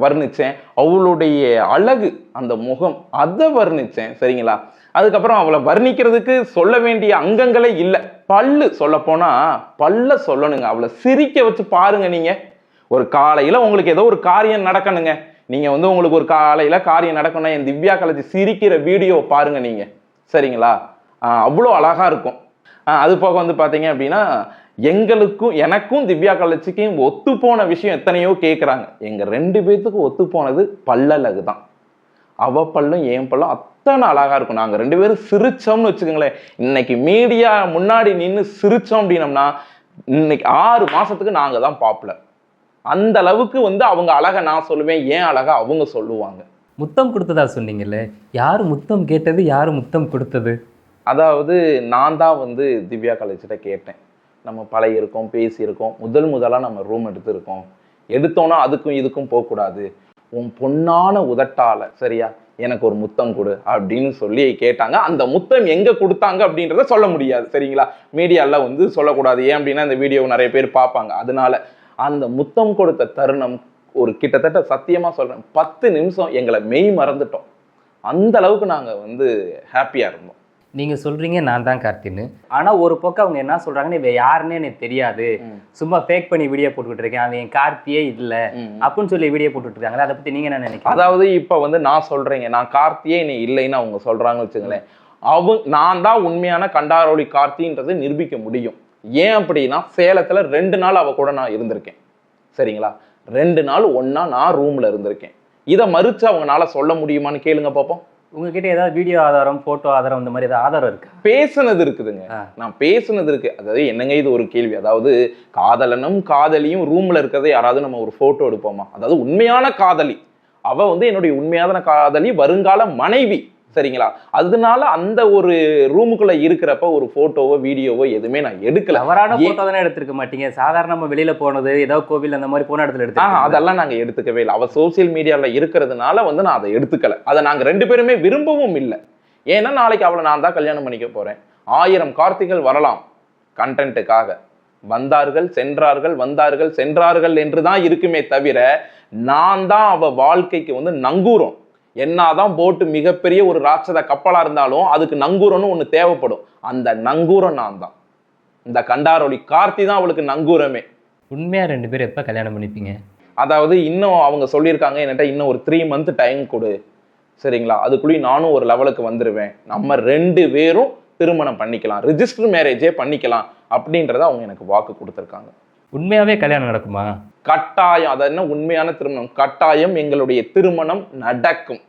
வர்ணிச்சேன். அவளுடைய அழகு, அந்த முகம், அதை வர்ணிச்சேன். சரிங்களா? அதுக்கப்புறம் அவளை வர்ணிக்கிறதுக்கு சொல்ல வேண்டிய அங்கங்களே இல்லை. பல்லு சொல்ல போனா பல்ல சொல்லணுங்க. அவளை சிரிக்க வச்சு பாருங்க. நீங்க ஒரு காலையில உங்களுக்கு ஏதோ ஒரு காரியம் நடக்கணுங்க, நீங்க வந்து உங்களுக்கு ஒரு காலையில காரியம் நடக்கணும், என் திவ்யா கள்ளச்சி சிரிக்கிற வீடியோ பாருங்க நீங்க. சரிங்களா? அவ்வளோ அழகா இருக்கும். அது போக வந்து பாத்தீங்க அப்படின்னா எனக்கும் திவ்யா கள்ளச்சிக்கும் ஒத்து போன விஷயம் எத்தனையோ கேட்குறாங்க. எங்க 2 பேத்துக்கு ஒத்து போனது பல்லழகு தான். அவ பல்லும் என் பல்லும் அத்தனை அழகா இருக்கும். நாங்க 2 பேரும் சிரிச்சோம்னு வச்சுக்கோங்களேன், இன்னைக்கு மீடியா முன்னாடி நின்று சிரிச்சோம் அப்படின்னம்னா இன்னைக்கு 6 மாசத்துக்கு நாங்க தான் பாப்புலர். அந்த அளவுக்கு வந்து அவங்க அழகை நான் சொல்லுவேன், ஏன் அழகா அவங்க சொல்லுவாங்க. முத்தம் கொடுத்ததா சொன்னீங்கல்ல, யாரு முத்தம் கேட்டது, யாரு முத்தம் கொடுத்தது? அதாவது நான் தான் வந்து திவ்யா கள்ளச்சிட்ட கேட்டேன். நம்ம பழகிருக்கோம், பேசியிருக்கோம், முதலாக நம்ம ரூம் எடுத்திருக்கோம், எடுத்தோன்னா அதுக்கும் இதுக்கும் போகக்கூடாது, உன் பொன்னான உதட்டால சரியா எனக்கு ஒரு முத்தம் கொடு அப்படின்னு சொல்லி கேட்டாங்க. அந்த முத்தம் எங்க கொடுத்தாங்க அப்படின்றத சொல்ல முடியாது. சரிங்களா? மீடியால வந்து சொல்லக்கூடாது. ஏன் அப்படின்னா இந்த வீடியோ நிறைய பேர் பார்ப்பாங்க. அதனால அந்த முத்தம் கொடுத்த தருணம் ஒரு கிட்டத்தட்ட சத்தியமா சொல்றேன் 10 நிமிஷம் எங்களை மெய் மறந்துட்டோம். அந்த அளவுக்கு நாங்க வந்து ஹாப்பியா இருந்தோம். நீங்க சொல்றீங்க நான் தான் கார்த்தின்னு, ஆனா ஒரு பக்கம் அவங்க என்ன சொல்றாங்கன்னு இவ யாருன்னு எனக்கு தெரியாது, சும்மா ஃபேக் பண்ணி வீடியோ போட்டுக்கிட்டு இருக்கேன், அவன் என் கார்த்தியே இல்ல அப்படின்னு சொல்லி வீடியோ போட்டுட்டு இருக்காங்க. அதை பத்தி நீங்க என்ன நினைக்கிறீங்க? அதாவது இப்ப வந்து நான் சொல்றேங்க, நான் கார்த்தியே நீ இல்லைன்னு அவங்க சொல்றாங்கன்னு வச்சுங்களேன், நான் தான் உண்மையான கண்டாரோலி கார்த்தின்றது நிரூபிக்க முடியும். ஏன் அப்படின்னா சேலத்துல 2 நாள் அவ கூட நான் இருந்திருக்கேன். சரிங்களா? 2 நாள் ஒன்னா நான் ரூம்ல இருந்திருக்கேன். இதை மறுச்சு அவங்களால சொல்ல முடியுமான்னு கேளுங்க பாப்போம். உங்ககிட்ட ஏதாவது வீடியோ ஆதாரம், போட்டோ ஆதாரம், இந்த மாதிரி ஏதாவது ஆதாரம் இருக்கு? பேசுனது இருக்குதுங்க, நான் பேசுனது இருக்கு. அதாவது என்னங்க இது ஒரு கேள்வி. அதாவது காதலனும் காதலியும் ரூம்ல இருக்கிறத யாராவது நம்ம ஒரு போட்டோ எடுப்போமா? அதாவது உண்மையான காதலி, அவ வந்து என்னுடைய உண்மையான காதலி, வருங்கால மனைவி. சரிங்களா? அதனால அந்த ஒரு ரூமுக்குள்ள இருக்கிறப்ப ஒரு போட்டோவோ வீடியோவோ எதுவுமே நான் எடுக்கல. அவரான போட்டோ தானே எடுத்துக்க மாட்டீங்க? சாதாரண வெளியில போனது, ஏதோ கோவில் அந்த மாதிரி போன இடத்துல எடுத்து அதெல்லாம் நாங்க எடுத்துக்கவே இல்லை. அவ சோசியல் மீடியால இருக்கிறதுனால வந்து நான் அதை எடுத்துக்கல. அதை நாங்க 2 பேருமே விரும்பவும் இல்லை. ஏன்னா நாளைக்கு அவளை நான் தான் கல்யாணம் பண்ணிக்க போறேன். 1000 கார்த்திகள் வரலாம் கண்டென்ட்டுக்காக. வந்தார்கள் சென்றார்கள், வந்தார்கள் சென்றார்கள் என்றுதான் இருக்குமே தவிர நான் தான் அவ வாழ்க்கைக்கு வந்து நங்கூரம். என்னதான் போட்டு மிகப்பெரிய ஒரு ராட்சத கப்பலா இருந்தாலும் அதுக்கு நங்கூரம்னு ஒண்ணு தேவைப்படும். அந்த நங்கூரம் நான் தான். இந்த கண்டாரோலி கார்த்தி தான் அவளுக்கு நங்கூரமே. உண்மையா 2 பேரும் எப்ப கல்யாணம் பண்ணிப்பீங்க? அதாவது இன்னும் அவங்க சொல்லியிருக்காங்க என்கிட்ட, இன்னும் ஒரு 3 மந்த் டைம் கொடு. சரிங்களா? அதுக்குள்ளேயும் நானும் ஒரு லெவலுக்கு வந்துருவேன், நம்ம 2 பேரும் திருமணம் பண்ணிக்கலாம், ரிஜிஸ்டர் மேரேஜே பண்ணிக்கலாம் அப்படின்றத அவங்க எனக்கு வாக்கு கொடுத்துருக்காங்க. உண்மையாவே கல்யாணம் நடக்குமா? கட்டாயம். அது என்ன உண்மையான திருமணம்? கட்டாயம் எங்களுடைய திருமணம் நடக்கும்,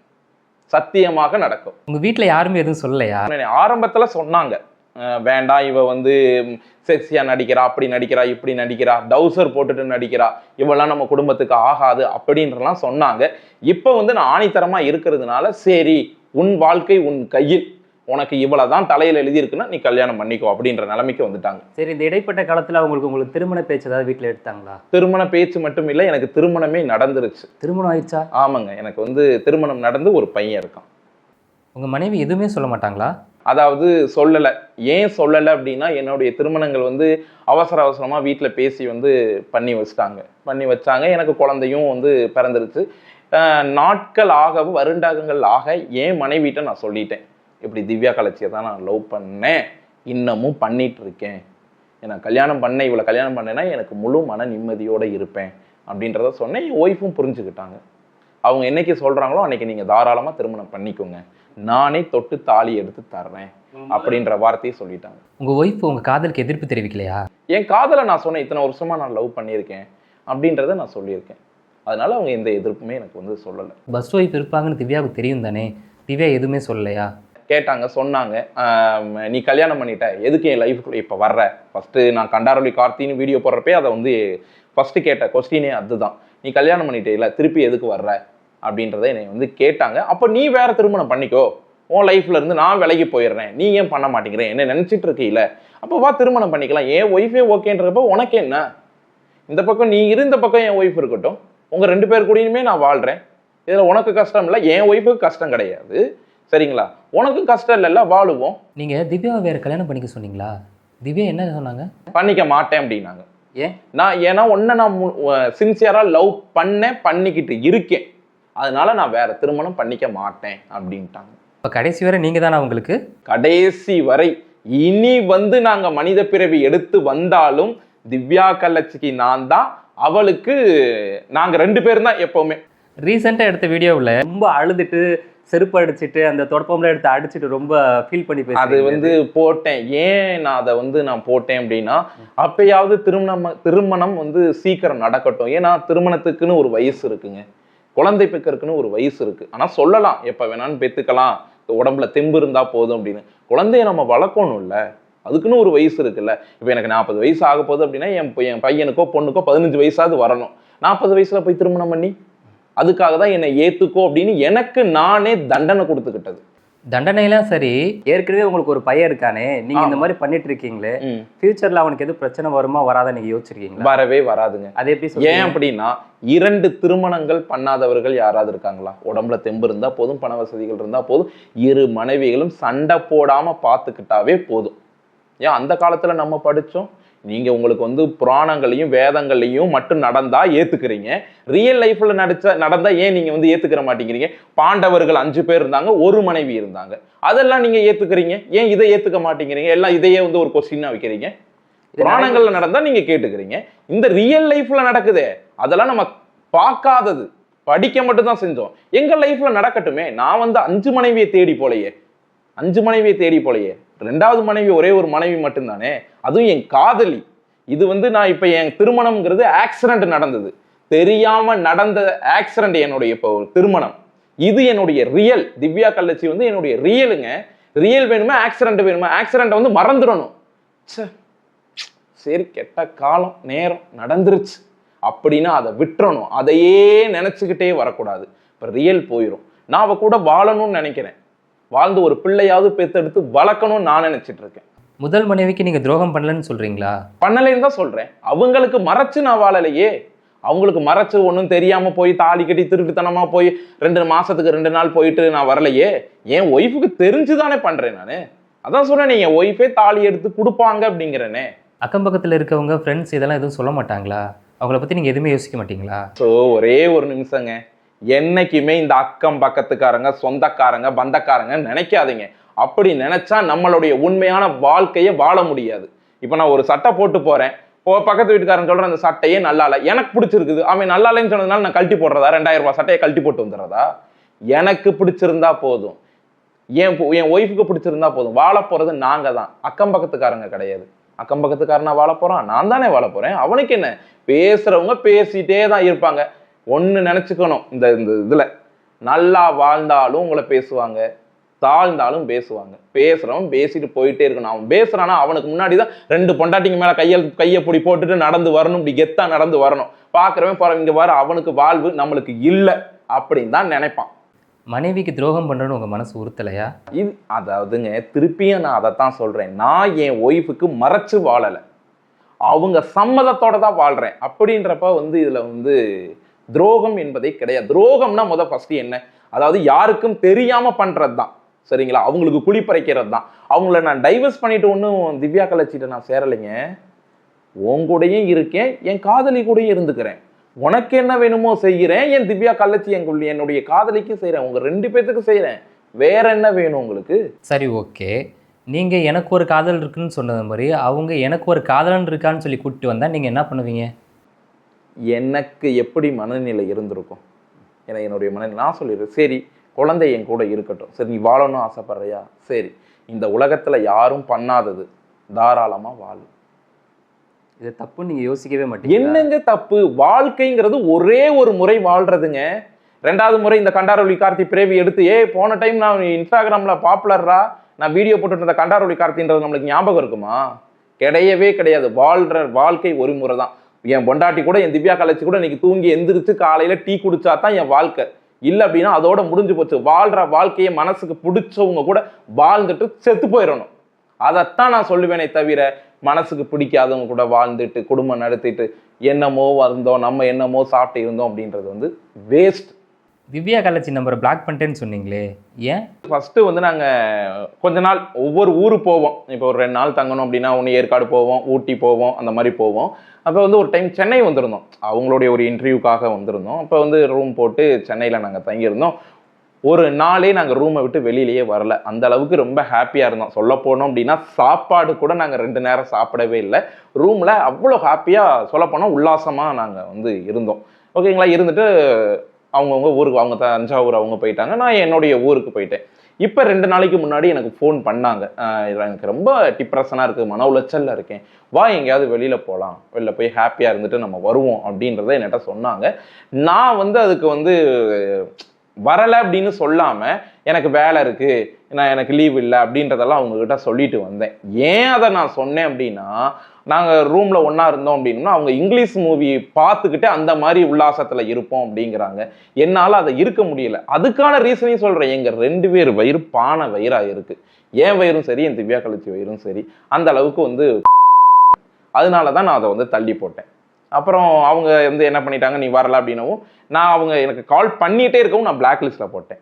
சத்தியமாக நடக்கும். உங்க வீட்டுல யாருமே எதுவும் சொல்லலையா? ஆரம்பத்துல சொன்னாங்க, வேண்டாம் இவ வந்து செக்ஸியா நடிக்கிறா, அப்படி நடிக்கிறா, இப்படி நடிக்கிறா, டவுசர் போட்டுட்டு நடிக்கிறா, இவெல்லாம் நம்ம குடும்பத்துக்கு ஆகாது அப்படின்றலாம் சொன்னாங்க. இப்போ வந்து நான் ஆணித்தரமா இருக்கிறதுனால சரி உன் வாழ்க்கை உன் கையில், உனக்கு இவ்வளவுதான் தலையில் எழுதியிருக்குன்னா நீ கல்யாணம் பண்ணிக்கோ அப்படின்ற நிலைமைக்கு வந்துட்டாங்க. சரி, இந்த இடைப்பட்ட காலத்துல உங்களுக்கு திருமண பேச்சு ஏதாவது வீட்டுல எடுத்தாங்களா? திருமண பேச்சு மட்டும் இல்லை, எனக்கு திருமணமே நடந்துருச்சு. திருமணம் ஆயிடுச்சா? ஆமாங்க, எனக்கு வந்து திருமணம் நடந்து ஒரு பையன் இருக்கான். உங்க மனைவி எதுவுமே சொல்ல மாட்டாங்களா? அதாவது சொல்லலை. ஏன் சொல்லலை அப்படின்னா, என்னுடைய திருமணங்கள் வந்து அவசர அவசரமாக வீட்டில் பேசி வந்து பண்ணி வச்சாங்க. எனக்கு குழந்தையும் வந்து பிறந்துருச்சு. நாட்கள் ஆகவும் வருடங்கள் ஆக என் மனைவிட்ட நான் சொல்லிட்டேன், இப்படி திவ்யா கலட்சியை தான் நான் லவ் பண்ணேன், இன்னமும் பண்ணிட்டு இருக்கேன், நான் இவளை கல்யாணம் பண்ணேன்னா எனக்கு முழு மன நிம்மதியோடு இருப்பேன் அப்படின்றத சொன்னேன். என் ஒய்ஃபும் புரிஞ்சுக்கிட்டாங்க. அவங்க என்னைக்கு சொல்கிறாங்களோ அன்னைக்கு நீங்கள் தாராளமாக திருமணம் பண்ணிக்கோங்க, நானே தொட்டு தாலி எடுத்து தர்றேன் அப்படின்ற வார்த்தையை சொல்லிட்டாங்க. உங்கள் ஒய்ஃப் உங்கள் காதலுக்கு எதிர்ப்பு தெரிவிக்கலையா? என் காதலை நான் சொன்னேன், இத்தனை வருஷமாக நான் லவ் பண்ணியிருக்கேன் அப்படின்றத நான் சொல்லியிருக்கேன். அதனால அவங்க எந்த எதிர்ப்புமே எனக்கு வந்து சொல்லலை. பஸ் ஒய்ஃப் இருப்பாங்கன்னு திவ்யாவுக்கு தெரியும் தானே, திவ்யா எதுவுமே சொல்லலையா? கேட்டாங்க, சொன்னாங்க, நீ கல்யாணம் பண்ணிட்ட, எதுக்கு என் லைஃப்குள்ளே இப்போ வர்ற? ஃபஸ்ட்டு நான் கண்டாரொலி கார்த்தின்னு வீடியோ போடுறப்பே அதை வந்து ஃபஸ்ட்டு கேட்ட கொஸ்டினே அதுதான், நீ கல்யாணம் பண்ணிட்டே இல்லை, திருப்பி எதுக்கு வர்ற அப்படின்றத என்னை வந்து கேட்டாங்க. அப்போ நீ வேற திருமணம் பண்ணிக்கோ, உன் லைஃப்ல இருந்து நான் விலகி போயிடுறேன், நீ ஏன் பண்ண மாட்டேங்கிறேன், என்ன நினச்சிட்டு இருக்கீல, அப்போ வா திருமணம் பண்ணிக்கலாம், என் ஒய்ஃபே ஓகேன்றப்போ உனக்கு என்ன? இந்த பக்கம் நீ இருந்த பக்கம் என் ஒய்ஃப் இருக்கட்டும், உங்கள் 2 பேர் கூடயுமே நான் வாழ்கிறேன், இதில் உனக்கு கஷ்டம் இல்லை, என் ஒய்ஃபுக்கு கஷ்டம் கிடையாது, சரிங்களா? உனக்கும் கஷ்டம் இல்லைல்ல, வாழுவோம். நீங்கள் திவ்யாவை வேற கல்யாணம் பண்ணிக்க சொன்னீங்களா? திவ்யா என்ன சொன்னாங்க? பண்ணிக்க மாட்டேன் அப்படின்னாங்க. ஏன்? ஏன்னா ஒன்றை நான் சின்சியராக லவ் பண்ணிக்கிட்டு இருக்கேன், அதனால நான் வேற திருமணம் பண்ணிக்க மாட்டேன் அப்படின்ட்டாங்க. இப்போ கடைசி வரை நீங்கள் தானே அவங்களுக்கு? கடைசி வரை. இனி வந்து நாங்கள் மனித பிறவி எடுத்து வந்தாலும் திவ்யா கலட்சிக்கு நான் தான், அவளுக்கு நாங்கள் 2 பேரும் தான் எப்பவுமே. ரீசெண்டாக எடுத்த வீடியோவில் ரொம்ப அழுதுட்டு செருப்பு அடிச்சுட்டு அந்த தொடப்பம்லாம் எடுத்து அடிச்சுட்டு ரொம்ப ஃபீல் பண்ணி பேசி அது வந்து போட்டேன். ஏன் நான் அதை வந்து நான் போட்டேன் அப்படின்னா, அப்பயாவது திருமணம் வந்து சீக்கிரம் நடக்கட்டும். ஏன்னா திருமணத்துக்குன்னு ஒரு வயசு இருக்குங்க, குழந்தை பெக்கறதுக்குன்னு ஒரு வயசு இருக்கு. ஆனால் சொல்லலாம் எப்போ வேணாலும் பெற்றுக்கலாம், உடம்புல தெம்பு இருந்தால் போதும் அப்படின்னு. குழந்தைய நம்ம வளர்க்கணும் இல்லை, அதுக்குன்னு ஒரு வயசு இருக்குல்ல. இப்போ எனக்கு 40 வயசு ஆக போகுது அப்படின்னா என் பையனுக்கோ பொண்ணுக்கோ 15 வயசாவது வரணும். 40 வயசுல போய் திருமணம் பண்ணி அதுக்காக தான் என்னை ஏத்துக்கோ அப்படின்னு எனக்கு நானே தண்டனை கொடுத்துக்கிட்டது. தண்டனைலாம் சரி, ஏற்கனவே உங்களுக்கு ஒரு பையன் இருக்கானே, நீங்க இந்த மாதிரி பண்ணிட்டு இருக்கீங்களே, ஃபியூச்சர்ல அவனுக்கு எது பிரச்சனை வருமா வராதா நீங்க யோசிச்சிருக்கீங்களா? வரவே வராதுங்க. அது எப்படி? ஏன் அப்படின்னா, 2 திருமணங்கள் பண்ணாதவர்கள் யாராவது இருக்காங்களா? உடம்புல தெம்பு இருந்தா போதும், பண வசதிகள் இருந்தா போதும், 2 மனைவிகளும் சண்டை போடாம பார்த்துக்கிட்டாவே போதும். ஏன் அந்த காலத்துல நம்ம படிச்சோம், நீங்க உங்களுக்கு வந்து புராணங்களையும் வேதங்களையும் மட்டும் நடந்தா ஏத்துக்கிறீங்க, ரியல் லைஃப்ல நடந்தா ஏன் நீங்க வந்து ஏத்துக்கிற மாட்டேங்கிறீங்க? பாண்டவர்கள் 5 பேர் இருந்தாங்க, 1 மனைவி இருந்தாங்க, அதெல்லாம் நீங்க ஏத்துக்கிறீங்க, ஏன் இதை ஏத்துக்க மாட்டேங்கிறீங்க? எல்லாம் இதையே வந்து ஒரு கொஸ்டினா வைக்கிறீங்க. புராணங்கள்ல நடந்தா நீங்க கேட்டுக்கிறீங்க, இந்த ரியல் லைஃப்ல நடக்குதே அதெல்லாம் நம்ம பார்க்காதது, படிக்க மட்டும் தான் செஞ்சோம். எங்க லைஃப்ல நடக்கட்டுமே. நான் வந்து 5 மனைவியை தேடி போலையே, 5 மனைவியை தேடி போலையே, 2வது மனைவி ஒரே ஒரு மனைவி மட்டும்தானே, அதுவும் என் காதலி. இது வந்து நான் இப்ப என் திருமணம்ங்கிறது ஆக்சிடென்ட் நடந்தது, தெரியாம நடந்த ஆக்சிடென்ட் என்னுடைய இப்போ திருமணம். இது என்னுடைய ரியல். திவ்யா கலட்சி வந்து என்னுடைய ரியலுங்க. ரியல் வேணுமா ஆக்சிடென்ட் வேணுமா? ஆக்சிடென்ட் வந்து மறந்துடணும். சரி, கெட்ட காலம் நேரம் நடந்துருச்சு அப்படின்னா அதை விட்டுறணும், அதையே நினைச்சுக்கிட்டே வரக்கூடாது. இப்போ ரியல் போயிடும். நான் அவ கூட வாழணும்னு நினைக்கிறேன், வாழ்ந்து ஒரு பிள்ளையாவது பெத்தெடுத்து வளர்க்கணும்னு நான் நினைச்சிட்டு இருக்கேன். முதல் மனைவிக்கு நீங்க துரோகம் பண்ணலன்னு சொல்றீங்களா? பண்ணலைன்னு தான் சொல்றேன். அவங்களுக்கு மறைச்சு நான் வாழலையே, அவங்களுக்கு மறைச்சு ஒன்றும் தெரியாம போய் தாலி கட்டி திருட்டுத்தனமா போய் 2 மாசத்துக்கு 2 நாள் போயிட்டு நான் வரலையே. என் ஒய்ஃபுக்கு தெரிஞ்சுதானே பண்றேன் நானு. அதான் சொல்றேன், என் ஒய்ஃபே தாலி எடுத்து கொடுப்பாங்க அப்படிங்கிறனே. அக்கம் பக்கத்துல இருக்கவங்க ஃப்ரெண்ட்ஸ் இதெல்லாம் எதுவும் சொல்ல மாட்டாங்களா? அவங்கள பத்தி நீங்க எதுவுமே யோசிக்க மாட்டீங்களா? ஸோ ஒரே ஒரு நிமிஷங்க, என்னைக்குமே இந்த அக்கம் பக்கத்துக்காரங்க சொந்தக்காரங்க பந்தக்காரங்க நினைக்காதீங்க. அப்படி நினைச்சா நம்மளுடைய உண்மையான வாழ்க்கையை வாழ முடியாது. இப்போ நான் ஒரு சட்டை போட்டு போறேன், பக்கத்து வீட்டுக்காரன் சொல்றேன் அந்த சட்டையே நல்லா இல்லை, எனக்கு பிடிச்சிருக்குது, அவன் நல்லா இல்லைன்னு சொன்னதுனால நான் கழட்டி போடுறதா? 2000 ரூபாய் சட்டையை கழட்டி போட்டு வந்துடுறதா? எனக்கு பிடிச்சிருந்தா போதும், என் ஒய்ஃபுக்கு பிடிச்சிருந்தா போதும். வாழ போறது நாங்க தான், அக்கம் பக்கத்துக்காரங்க கிடையாது. அக்கம் பக்கத்துக்காரனா வாழ போறான், நான் தானே வாழ போறேன். அவனுக்கு என்ன? பேசுறவங்க பேசிட்டே தான் இருப்பாங்க. ஒன்று நினச்சிக்கணும், இந்த இதில் நல்லா வாழ்ந்தாலும் உங்களை பேசுவாங்க, தாழ்ந்தாலும் பேசுவாங்க. பேசுறவன் பேசிட்டு போயிட்டே இருக்கணும். அவன் பேசுறானா அவனுக்கு முன்னாடி தான் 2 பொண்டாட்டிங்க மேல கையை பிடி போட்டுட்டு நடந்து வரணும், இப்படி கெத்தா நடந்து வரணும். பாக்குறவன் போறவன் இங்க வர அவனுக்கு வாழ்வு நம்மளுக்கு இல்லை அப்படின்னு தான் நினைப்பான். மனைவிக்கு துரோகம் பண்ணுறன்னு உங்கள் மனசு உறுத்தலையா? இது அதாவதுங்க, திருப்பியும் நான் அதைத்தான் சொல்றேன். நான் என் ஒய்ஃபுக்கு மறைச்சு வாழலை, அவங்க சம்மதத்தோட தான் வாழ்றேன். அப்படின்றப்ப இதுல துரோகம் என்பதே கிடையாது. துரோகம்னா ஃபர்ஸ்ட் என்ன, அதாவது யாருக்கும் தெரியாம பண்றது தான். சரிங்களா? அவங்களுக்கு குளிப்பறைக்கிறது தான். அவங்கள நான் டைவர்ஸ் பண்ணிட்டு ஒன்றும் திவ்யா கலச்சிட்ட நான் சேரலைங்க. உன் கூடயும் இருக்கேன், என் காதலி கூடயும் இருந்துக்கிறேன். உனக்கு என்ன வேணுமோ செய்கிறேன், என் திவ்யா கள்ளச்சி என்னுடைய காதலிக்கும் செய்கிறேன், உங்க 2 பேத்துக்கு செய்கிறேன். வேற என்ன வேணும் உங்களுக்கு? சரி, ஓகே. நீங்கள் எனக்கு ஒரு காதல் இருக்குன்னு சொன்னது மாதிரி அவங்க எனக்கு ஒரு காதலன் இருக்கான்னு சொல்லி கூப்பிட்டு வந்தால் நீங்கள் என்ன பண்ணுவீங்க? எனக்கு எப்படி மனநிலை இருந்திருக்கும்? ஏன்னா என்னுடைய மனநிலை நான் சொல்லிடுறேன், சரி குழந்தை என் கூட இருக்கட்டும், சரி நீ வாழணும்னு ஆசைப்படுறியா, சரி இந்த உலகத்தில் யாரும் பண்ணாதது தாராளமாக வாழு. இது தப்பு நீங்கள் யோசிக்கவே மாட்டீங்க. என்னங்க தப்பு? வாழ்க்கைங்கிறது ஒரே ஒரு முறை வாழ்றதுங்க. 2வது முறை இந்த கண்டாரொலி கார்த்தி பிரேவி எடுத்து போன டைம் நான் இன்ஸ்டாகிராமில் பாப்புலரா நான் வீடியோ போட்டுட்டு இருந்த கண்டாரொலி கார்த்தின்றது நம்மளுக்கு ஞாபகம் இருக்குமா? கிடையவே கிடையாது. வாழ்க்கை ஒரு முறை தான். என் பொண்டாட்டி கூட என் திவ்யா கலச்சி கூட இன்னைக்கு தூங்கி எந்திரிச்சு காலையில டீ குடிச்சா தான் என் வாழ்க்கை. இல்லை அப்படின்னா அதோட முடிஞ்சு போச்சு. வாழ்ற வாழ்க்கையை மனசுக்கு பிடிச்சவங்க கூட வாழ்ந்துட்டு செத்து போயிடணும். அதைத்தான் நான் சொல்லுவேனே தவிர மனசுக்கு பிடிக்காதவங்க கூட வாழ்ந்துட்டு குடும்பம் நடத்திட்டு என்னமோ வந்தோம், நம்ம என்னமோ சாப்பிட்டு இருந்தோம் அப்படின்றது வேஸ்ட். திவ்யா கலச்சி நம்பரை பிளாக் பண்ணிட்டேன்னு சொன்னீங்களே, ஏன்? ஃபஸ்ட்டு நாங்கள் கொஞ்ச நாள் ஒவ்வொரு ஊருக்கு போவோம். இப்போ ஒரு 2 நாள் தங்கணும் அப்படின்னா ஒன்று ஏற்காடு போவோம், ஊட்டி போவோம், அந்த மாதிரி போவோம். அப்போ ஒரு டைம் சென்னை வந்திருந்தோம், அவங்களுடைய ஒரு இன்டர்வியூக்காக வந்திருந்தோம். அப்போ ரூம் போட்டு சென்னையில் நாங்கள் தங்கியிருந்தோம். ஒரு நாளே நாங்கள் ரூமை விட்டு வெளியிலேயே வரல. அந்த அளவுக்கு ரொம்ப ஹாப்பியாக இருந்தோம். சொல்ல போனோம் அப்படின்னா சாப்பாடு கூட நாங்கள் 2 நேரம் சாப்பிடவே இல்லை. ரூமில் அவ்வளோ ஹாப்பியாக சொல்ல போனால் உல்லாசமாக நாங்கள் இருந்தோம். ஓகேங்களா? இருந்துட்டு அவங்கவுங்க ஊருக்கு, அவங்க தஞ்சாவூர் அவங்க போயிட்டாங்க, நான் என்னுடைய ஊருக்கு போயிட்டேன். இப்போ 2 நாளைக்கு முன்னாடி எனக்கு ஃபோன் பண்ணாங்க, எனக்கு ரொம்ப டிப்ரெஷனாக இருக்குது, மன உளைச்சலில் இருக்கேன், வா எங்கேயாவது வெளியில் போகலாம், வெளில போய் ஹாப்பியாக இருந்துட்டு நம்ம வருவோம் அப்படின்றத என்கிட்ட சொன்னாங்க. நான் அதுக்கு வரலை அப்படின்னு சொல்லாமல் எனக்கு வேலை இருக்குது, எனக்கு லீவ் இல்லை அப்படின்றதெல்லாம் அவங்கக்கிட்ட சொல்லிட்டு வந்தேன். ஏன் அதை நான் சொன்னேன் அப்படின்னா, நாங்கள் ரூமில் ஒன்றா இருந்தோம் அப்படின்னா அவங்க இங்கிலீஷ் மூவி பார்த்துக்கிட்டு அந்த மாதிரி உல்லாசத்தில் இருப்போம் அப்படிங்கிறாங்க. என்னால் அதை இருக்க முடியல. அதுக்கான ரீசனையும் சொல்கிறேன். எங்கள் 2 பேர் வயிறு பானை வயிறாக இருக்குது. என் வயிறும் சரி, என் திவ்யா கலச்சி வயிறும் சரி, அந்த அளவுக்கு அதனால தான் நான் அதை தள்ளி போட்டேன். அப்புறம் அவங்க என்ன பண்ணிட்டாங்க, நீ வரல அப்படின்னவும் நான் அவங்க எனக்கு கால் பண்ணிகிட்டே இருக்கவும் நான் பிளாக் லிஸ்ட்டில் போட்டேன்.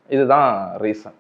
இதுதான் ரீசன்.